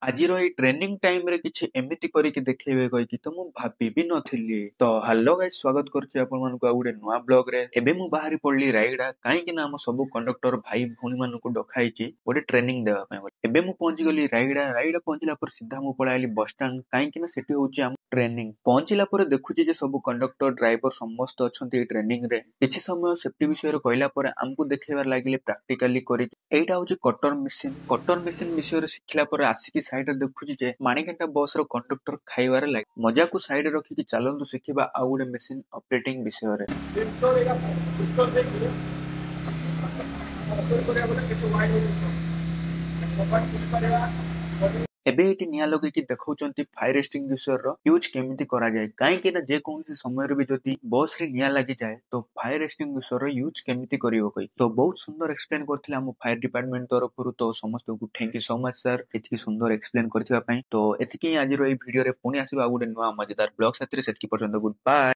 ଆଜିର ଏଇ ଟ୍ରେନିଂ ଟାଇମରେ କିଛି ଏମିତି କରିକି ଦେଖେଇବେ କହିକି ତ ମୁଁ ଭାବି ବି ନଥିଲି। ତ ହାଲୋ ଗାଇସ୍, ସ୍ୱାଗତ କରୁଛି ଆପଣମାନଙ୍କୁ ଆଉ ଗୋଟେ ନୂଆ ବ୍ଲଗରେ। ଏବେ ମୁଁ ବାହାରି ପଡିଲି ରାୟଗଡା, କାହିଁକି ନା ଆମ ସବୁ କଣ୍ଡକ୍ଟର ଭାଇ ଭଉଣୀ ମାନଙ୍କୁ ଡକାହେଇଛି ଗୋଟେ ଟ୍ରେନିଂ ଦେବା ପାଇଁ ବୋଲି। ଏବେ ମୁଁ ପହଞ୍ଚିଗଲି ରାୟଗଡା ପହଞ୍ଚିଲା ପରେ ସିଧା ମୁଁ ପଳାଇଲି ବସଷ୍ଟାଣ୍ଡ, କାହିଁକି ନା ସେଠି ହଉଛି ଆମ ଟ୍ରେନିଂ। ପହଞ୍ଚିଲା ପରେ ଦେଖୁଛି ଯେ ସବୁ କଣ୍ଡକ୍ଟର ଡ୍ରାଇଭର ସମସ୍ତେ ଅଛନ୍ତି ଏଇ ଟ୍ରେନିଂରେ। କିଛି ସମୟ ସେଫ୍ଟି ବିଷୟରେ କହିଲା ପରେ ଆମକୁ ଦେଖେଇବାରେ ଲାଗିଲେ ପ୍ରାକ୍ଟିକାଲି କରିକି। ଏଇଟା ହଉଛି କଟର ମେସିନ ବିଷୟରେ ଶିଖିଲା ପରେ ଆସିକି ସାଇଡରେ ଦେଖୁଛି ଯେ ମାଣିକେଣ୍ଟା ବସର କଣ୍ଡକ୍ଟର ଖାଇବାରେ ଲାଗେ। ମଜାକୁ ସାଇଡରେ ରଖିକି ଚାଲନ୍ତୁ ଶିଖିବା ଆଉ ଗୋଟେ ମେସିନ ଅପରେଟିଂ ବିଷୟରେ। ଏବେ ଏଠି ନିଆଁ ଲଗେଇକି ଦେଖଉଛନ୍ତି ଫାୟାର ଏକ୍ସଟିଂଗୁଇସର ୟୁଜ କେମିତି କରାଯାଏ, କାହିଁକି ନା ଯେକୌଣସି ସମୟରେ ବି ଯଦି ବସ ରେ ନିଆଁ ଲାଗିଯାଏ ତ ଫାୟାର ଏକ୍ସଟିଂଗୁଇସର ୟୁଜ କେମିତି କରିବ କହି। ତ ବହୁତ ସୁନ୍ଦର ଏକ୍ସପ୍ଲେନ କରିଥିଲେ ଆମ ଫାୟାର ଡିପାର୍ଟମେଣ୍ଟ ତରଫରୁ। ତ ସମସ୍ତଙ୍କୁ thank you so much sir ଏତିକି ସୁନ୍ଦର ଏକ୍ସପ୍ଲେନ କରିଥିବା ପାଇଁ। ତ ଏତିକି ଆଜିର ଏଇ ଭିଡିଓରେ। ପୁଣି ଆସିବା ଆଉ ଗୋଟେ ନୂଆ ମଜାଦାର ବ୍ଲଗ ସାଥିରେ। ସେତିକି ପର୍ଯ୍ୟନ୍ତ ଗୁଡ୍ ବାଏ।